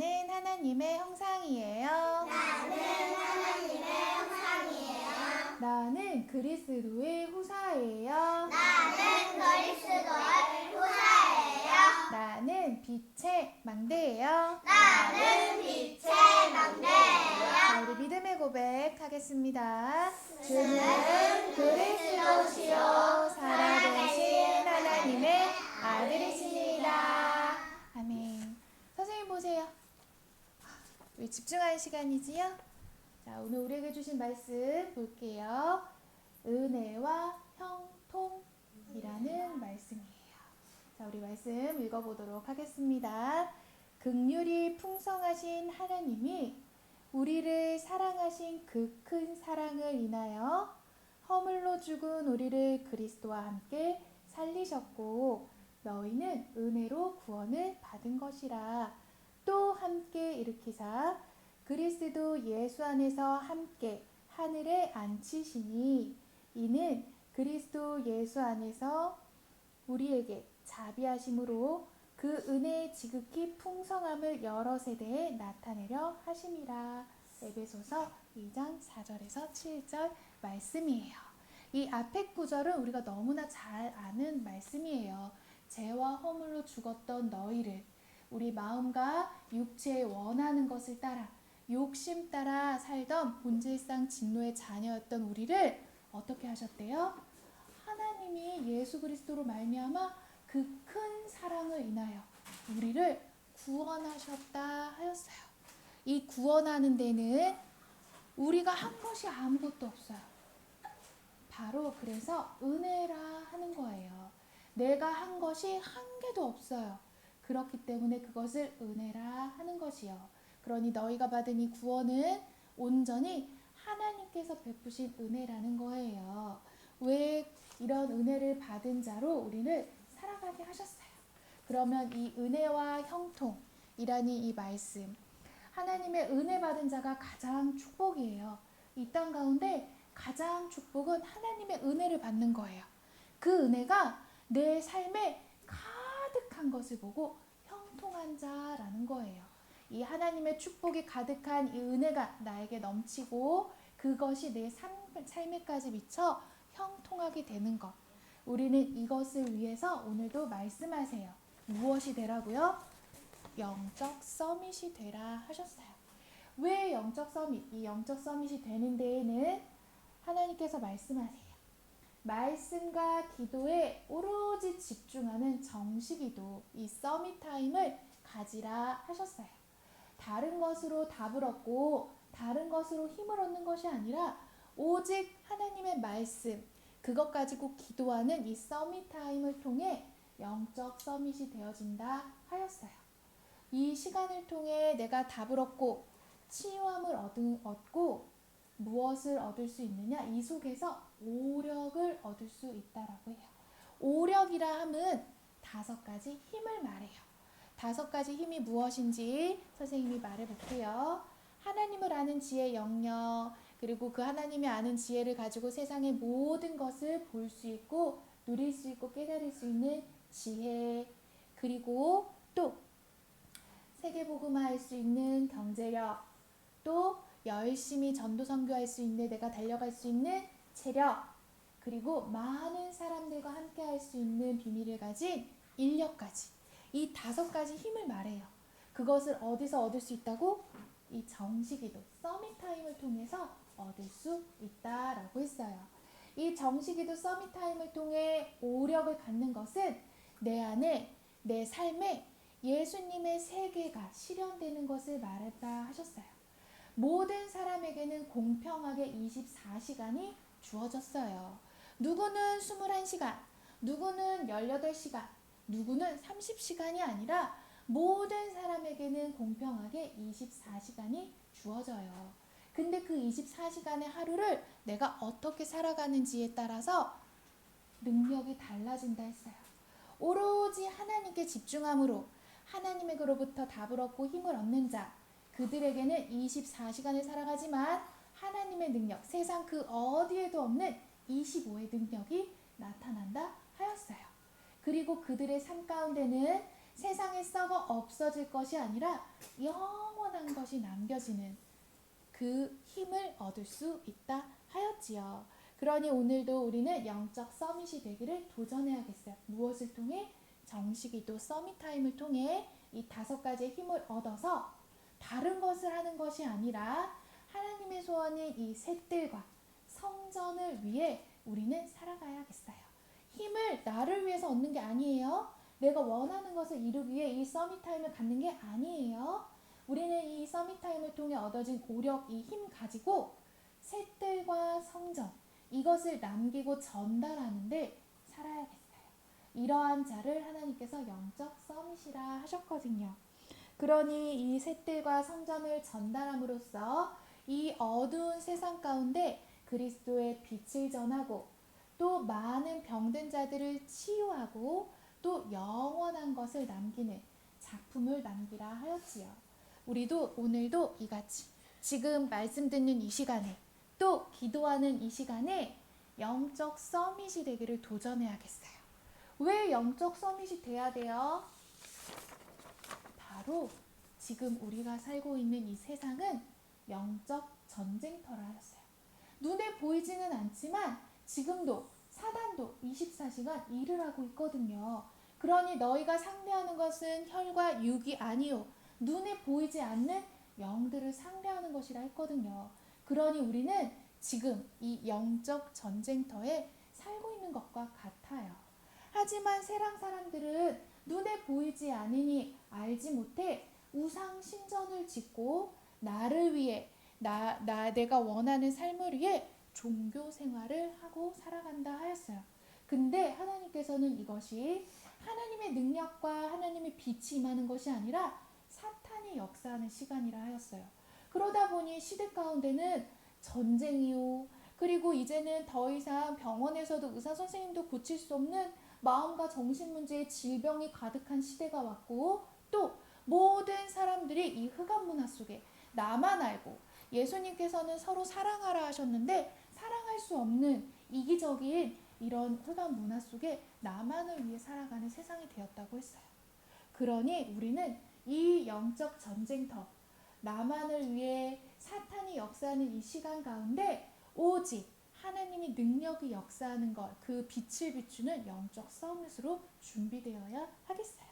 나는 하나님의 형상이에요. 나는 하나님의 형상이에요. 나는 그리스도의 후사예요. 나는 그리스도의 후사예요. 나는 빛의 망대예요. 나는 빛의 망대예요. 자, 우리 믿음의 고백하겠습니다. 주는 그리스도시요 살아계신 하나님의 아들이십니다. 아멘. 선생님 보세요. 우리 집중하는 시간이지요? 자, 오늘 우리에게 주신 말씀 볼게요. 은혜와 형통이라는 말씀이에요. 자, 우리 말씀 읽어보도록 하겠습니다. 긍휼이 풍성하신 하나님이 우리를 사랑하신 그 큰 사랑을 인하여 허물로 죽은 우리를 그리스도와 함께 살리셨고 너희는 은혜로 구원을 받은 것이라. 또 함께 일으키사 그리스도 예수 안에서 함께 하늘에 앉히시니 이는 그리스도 예수 안에서 우리에게 자비하심으로 그 은혜의 지극히 풍성함을 여러 세대에 나타내려 하심이라. 에베소서 2장 4절에서 7절 말씀이에요. 이 앞에 구절은 우리가 너무나 잘 아는 말씀이에요. 죄와 허물로 죽었던 너희를 우리 마음과 육체에 원하는 것을 따라 욕심 따라 살던 본질상 진노의 자녀였던 우리를 어떻게 하셨대요? 하나님이 예수 그리스도로 말미암아 그 큰 사랑을 인하여 우리를 구원하셨다 하였어요. 이 구원하는 데는 우리가 한 것이 아무것도 없어요. 바로 그래서 은혜라 하는 거예요. 내가 한 것이 한 개도 없어요. 그렇기 때문에 그것을 은혜라 하는 것이요. 그러니 너희가 받은 이 구원은 온전히 하나님께서 베푸신 은혜라는 거예요. 왜 이런 은혜를 받은 자로 우리를 살아가게 하셨어요. 그러면 이 은혜와 형통이라는 이 말씀, 하나님의 은혜 받은 자가 가장 축복이에요. 이 땅 가운데 가장 축복은 하나님의 은혜를 받는 거예요. 그 은혜가 내 삶에 가득한 것을 보고 형통한 자라는 거예요. 이 하나님의 축복이 가득한 이 은혜가 나에게 넘치고 그것이 내 삶에까지 미쳐 형통하게 되는 것. 우리는 이것을 위해서 오늘도 말씀하세요. 무엇이 되라고요? 영적 서밋이 되라 하셨어요. 왜 영적 서밋? 이 영적 서밋이 되는 데에는 하나님께서 말씀하세요. 말씀과 기도에 오로지 집중하는 정식기도, 이 서밋 타임을 가지라 하셨어요. 다른 것으로 답을 얻고 다른 것으로 힘을 얻는 것이 아니라 오직 하나님의 말씀, 그것 가지고 기도하는 이 서밋 타임을 통해 영적 서밋이 되어진다 하였어요. 이 시간을 통해 내가 답을 얻고 치유함을 얻고 무엇을 얻을 수 있느냐? 이 속에서 오력을 얻을 수 있다라고 해요. 오력이라 함은 5가지 힘을 말해요. 5가지 힘이 무엇인지 선생님이 말해볼게요. 하나님을 아는 지혜 영역, 그리고 그 하나님이 아는 지혜를 가지고 세상의 모든 것을 볼 수 있고 누릴 수 있고 깨달을 수 있는 지혜, 그리고 또 세계복음화할 수 있는 경제력, 또 열심히 전도 선교할 수 있는 내가 달려갈 수 있는 체력, 그리고 많은 사람들과 함께 할 수 있는 비밀을 가진 인력까지, 이 5가지 힘을 말해요. 그것을 어디서 얻을 수 있다고? 이 정식기도, 서밋 타임을 통해서 얻을 수 있다라고 했어요. 이 정식기도 서밋 타임을 통해 오력을 갖는 것은 내 안에, 내 삶에 예수님의 세계가 실현되는 것을 말했다 하셨어요. 모든 사람에게는 공평하게 24시간이 주어졌어요. 누구는 21시간, 누구는 18시간, 누구는 30시간이 아니라 모든 사람에게는 공평하게 24시간이 주어져요. 근데 그 24시간의 하루를 내가 어떻게 살아가는지에 따라서 능력이 달라진다 했어요. 오로지 하나님께 집중함으로 하나님에게로부터 답을 얻고 힘을 얻는 자, 그들에게는 24시간을 살아가지만 하나님의 능력, 세상 그 어디에도 없는 25의 능력이 나타난다 하였어요. 그리고 그들의 삶 가운데는 세상에 썩어 없어질 것이 아니라 영원한 것이 남겨지는 그 힘을 얻을 수 있다 하였지요. 그러니 오늘도 우리는 영적 서밋이 되기를 도전해야겠어요. 무엇을 통해? 정식기도 서밋 타임을 통해 이 5가지의 힘을 얻어서 다른 것을 하는 것이 아니라 하나님의 소원인 이 셋들과 성전을 위해 우리는 살아가야겠어요. 힘을 나를 위해서 얻는 게 아니에요. 내가 원하는 것을 이루기 위해 이 서밋 타임을 갖는 게 아니에요. 우리는 이 서밋 타임을 통해 얻어진 오력, 이 힘 가지고 셋들과 성전, 이것을 남기고 전달하는데 살아야겠어요. 이러한 자를 하나님께서 영적 서밋이라 하셨거든요. 그러니 이 셋들과 성전을 전달함으로써 이 어두운 세상 가운데 그리스도의 빛을 전하고 또 많은 병든 자들을 치유하고 또 영원한 것을 남기는 작품을 남기라 하였지요. 우리도 오늘도 이같이 지금 말씀 듣는 이 시간에 또 기도하는 이 시간에 영적 서밋이 되기를 도전해야겠어요. 왜 영적 서밋이 돼야 돼요? 바로 지금 우리가 살고 있는 이 세상은 영적 전쟁터라 하였어요. 눈에 보이지는 않지만 지금도 사단도 24시간 일을 하고 있거든요. 그러니 너희가 상대하는 것은 혈과 육이 아니요 눈에 보이지 않는 영들을 상대하는 것이라 했거든요. 그러니 우리는 지금 이 영적 전쟁터에 살고 있는 것과 같아요. 하지만 세상 사람들은 눈에 보이지 않으니 알지 못해 우상 신전을 짓고 나를 위해 내가 원하는 삶을 위해 종교 생활을 하고 살아간다 하였어요. 근데 하나님께서는 이것이 하나님의 능력과 하나님의 빛이 임하는 것이 아니라 사탄이 역사하는 시간이라 하였어요. 그러다 보니 시대 가운데는 전쟁이요. 그리고 이제는 더 이상 병원에서도 의사 선생님도 고칠 수 없는 마음과 정신 문제의 질병이 가득한 시대가 왔고 또 모든 사람들이 이 흑암 문화 속에 나만 알고 예수님께서는 서로 사랑하라 하셨는데 사랑할 수 없는 이기적인 이런 흑암 문화 속에 나만을 위해 살아가는 세상이 되었다고 했어요. 그러니 우리는 이 영적 전쟁터, 나만을 위해 사탄이 역사하는 이 시간 가운데 오직 하나님이 능력이 역사하는 것, 그 빛을 비추는 영적 서밋으로 준비되어야 하겠어요.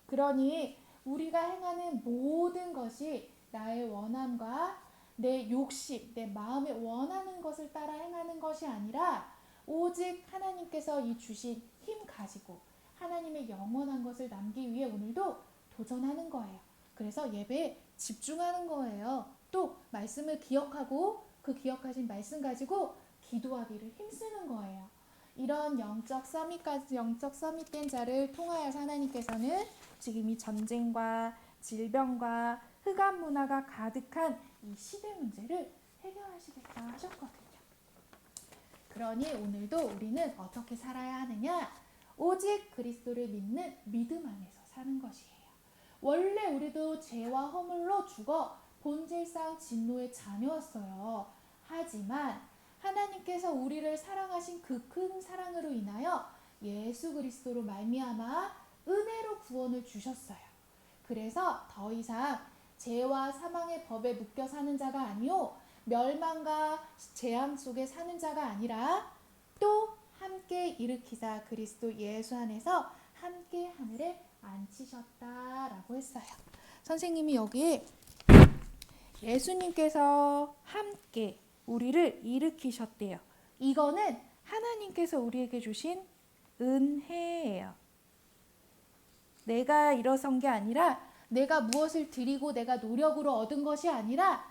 그러니 우리가 행하는 모든 것이 나의 원함과 내 욕심, 내 마음에 원하는 것을 따라 행하는 것이 아니라 오직 하나님께서 이 주신 힘 가지고 하나님의 영원한 것을 남기기 위해 오늘도 도전하는 거예요. 그래서 예배에 집중하는 거예요. 또 말씀을 기억하고 그 기억하신 말씀 가지고 기도하기를 힘쓰는 거예요. 이런 영적 서밋된 자를 통하여서 하나님께서는 지금 이 전쟁과 질병과 흑암 문화가 가득한 이 시대 문제를 해결하시겠다 하셨거든요. 그러니 오늘도 우리는 어떻게 살아야 하느냐? 오직 그리스도를 믿는 믿음 안에서 사는 것이에요. 원래 우리도 죄와 허물로 죽어 본질상 진노의 자녀였어요. 하지만 하나님께서 우리를 사랑하신 그 큰 사랑으로 인하여 예수 그리스도로 말미암아 은혜로 구원을 주셨어요. 그래서 더 이상 죄와 사망의 법에 묶여 사는 자가 아니요 멸망과 재앙 속에 사는 자가 아니라 또 함께 일으키사 그리스도 예수 안에서 함께 하늘에 앉히셨다라고 했어요. 선생님이 여기에 예수님께서 함께 우리를 일으키셨대요. 이거는 하나님께서 우리에게 주신 은혜예요. 내가 일어선 게 아니라 내가 무엇을 드리고 내가 노력으로 얻은 것이 아니라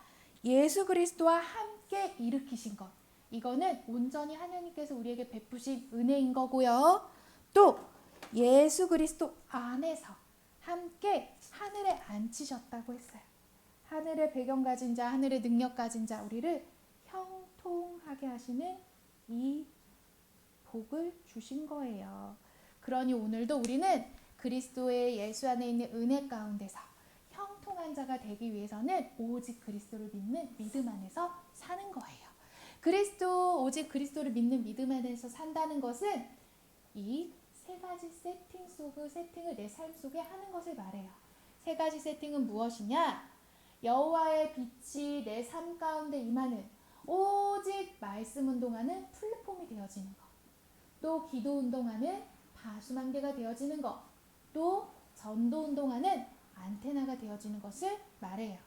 예수 그리스도와 함께 일으키신 것. 이거는 온전히 하나님께서 우리에게 베푸신 은혜인 거고요. 또 예수 그리스도 안에서 함께 하늘에 앉히셨다고 했어요. 하늘의 배경 가진 자, 하늘의 능력 가진 자, 우리를 형통하게 하시는 이 복을 주신 거예요. 그러니 오늘도 우리는 그리스도의 예수 안에 있는 은혜 가운데서 형통한 자가 되기 위해서는 오직 그리스도를 믿는 믿음 안에서 사는 거예요. 오직 그리스도를 믿는 믿음 안에서 산다는 것은 이 세 가지 세팅을 내 삶 속에 하는 것을 말해요. 세 가지 세팅은 무엇이냐? 여호와의 빛이 내 삶 가운데 임하는 오직 말씀 운동하는 플랫폼이 되어지는 것. 또 기도 운동하는 바수망대가 되어지는 것. 또 전도 운동하는 안테나가 되어지는 것을 말해요.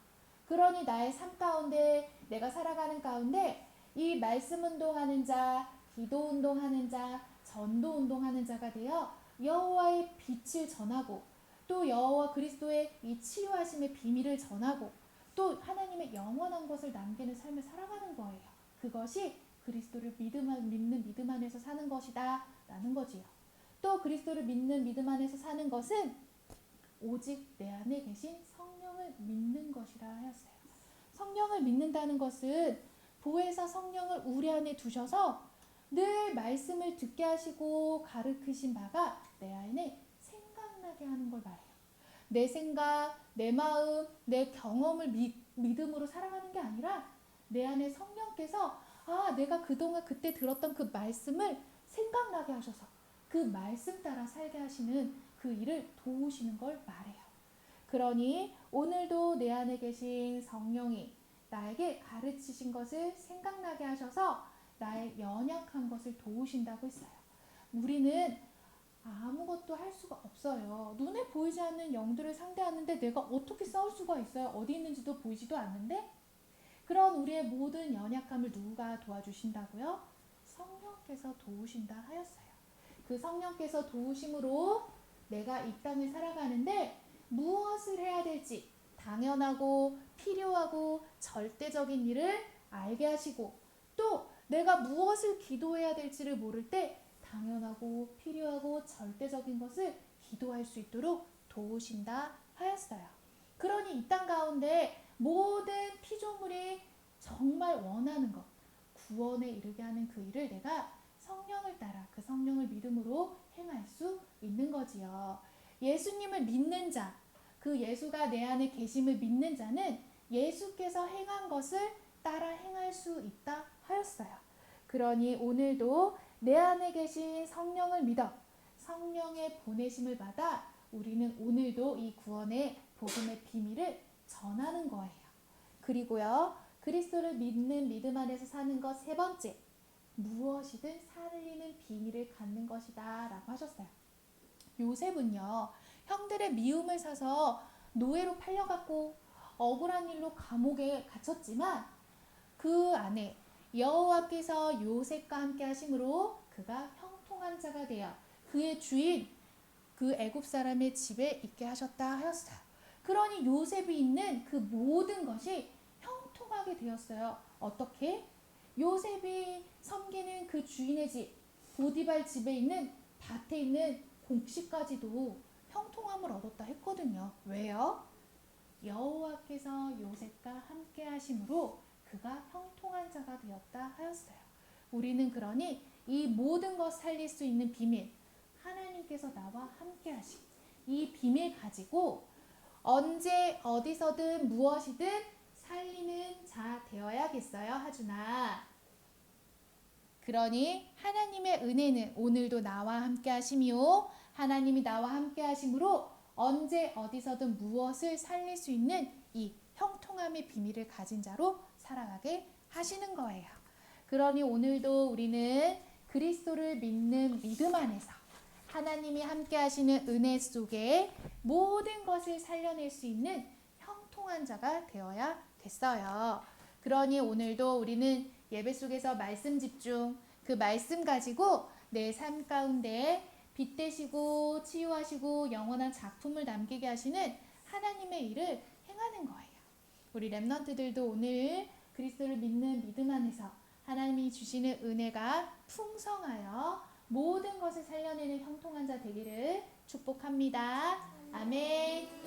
그러니 나의 삶 가운데 내가 살아가는 가운데 이 말씀 운동하는 자, 기도 운동하는 자, 전도 운동하는 자가 되어 여호와의 빛을 전하고 또 여호와 그리스도의 이 치유하심의 비밀을 전하고 또 하나님의 영원한 것을 남기는 삶을 살아가는 거예요. 그것이 그리스도를 믿는 믿음 안에서 사는 것이다 라는 거지요. 또 그리스도를 믿는 믿음 안에서 사는 것은 오직 내 안에 계신 성령을 믿는 것이라 하였어요. 성령을 믿는다는 것은 보혜사 성령을 우리 안에 두셔서 늘 말씀을 듣게 하시고 가르치신 바가 내 안에 생각나게 하는 걸 말해요. 내 생각, 내 마음, 내 경험을 믿음으로 살아가는 게 아니라 내 안에 성령께서 내가 그동안 그때 들었던 그 말씀을 생각나게 하셔서 그 말씀 따라 살게 하시는 그 일을 도우시는 걸 말해요. 그러니 오늘도 내 안에 계신 성령이 나에게 가르치신 것을 생각나게 하셔서 나의 연약한 것을 도우신다고 했어요. 우리는 아무것도 할 수가 없어요. 눈에 보이지 않는 영들을 상대하는데 내가 어떻게 싸울 수가 있어요? 어디 있는지도 보이지도 않는데? 그런 우리의 모든 연약함을 누가 도와주신다고요? 성령께서 도우신다 하였어요. 그 성령께서 도우심으로 내가 이 땅을 살아가는데 무엇을 해야 될지 당연하고 필요하고 절대적인 일을 알게 하시고 또 내가 무엇을 기도해야 될지를 모를 때 당연하고 필요하고 절대적인 것을 기도할 수 있도록 도우신다 하였어요. 그러니 이 땅 가운데 모든 피조물이 정말 원하는 것, 구원에 이르게 하는 그 일을 내가 성령을 따라 그 성령을 믿음으로 행할 수 있는 거지요. 예수님을 믿는 자, 그 예수가 내 안에 계심을 믿는 자는 예수께서 행한 것을 따라 행할 수 있다 하였어요. 그러니 오늘도 내 안에 계신 성령을 믿어 성령의 보내심을 받아 우리는 오늘도 이 구원의 복음의 비밀을 전하는 거예요. 그리고요, 그리스도를 믿는 믿음 안에서 사는 것 세 번째, 무엇이든 살리는 비밀을 갖는 것이다 라고 하셨어요. 요셉은요, 형들의 미움을 사서 노예로 팔려갔고 억울한 일로 감옥에 갇혔지만 그 안에 여호와께서 요셉과 함께 하심으로 그가 형통한 자가 되어 그의 주인 그 애굽 사람의 집에 있게 하셨다 하였어요. 그러니 요셉이 있는 그 모든 것이 형통하게 되었어요. 어떻게? 요셉이 섬기는 그 주인의 집, 보디발 집에 있는 밭에 있는 곡식까지도 형통함을 얻었다 했거든요. 왜요? 여호와께서 요셉과 함께 하심으로 그가 형통한 자가 되었다 하였어요. 우리는 그러니 이 모든 것 살릴 수 있는 비밀, 하나님께서 나와 함께 하심, 이 비밀 가지고 언제 어디서든 무엇이든 살리는 자 되어야겠어요, 하준아. 그러니 하나님의 은혜는 오늘도 나와 함께 하심이요, 하나님이 나와 함께 하심으로 언제 어디서든 무엇을 살릴 수 있는 이 형통함의 비밀을 가진 자로 살아가게 하시는 거예요. 그러니 오늘도 우리는 그리스도를 믿는 믿음 안에서 하나님이 함께 하시는 은혜 속에 모든 것을 살려낼 수 있는 형통한 자가 되어야겠어요. 그러니 오늘도 우리는 예배 속에서 말씀 집중, 그 말씀 가지고 내 삶 가운데 빛되시고 치유하시고 영원한 작품을 남기게 하시는 하나님의 일을 행하는 거예요. 우리 렘넌트들도 오늘 그리스도를 믿는 믿음 안에서 하나님이 주시는 은혜가 풍성하여 모든 것을 살려내는 형통한 자 되기를 축복합니다. 아멘.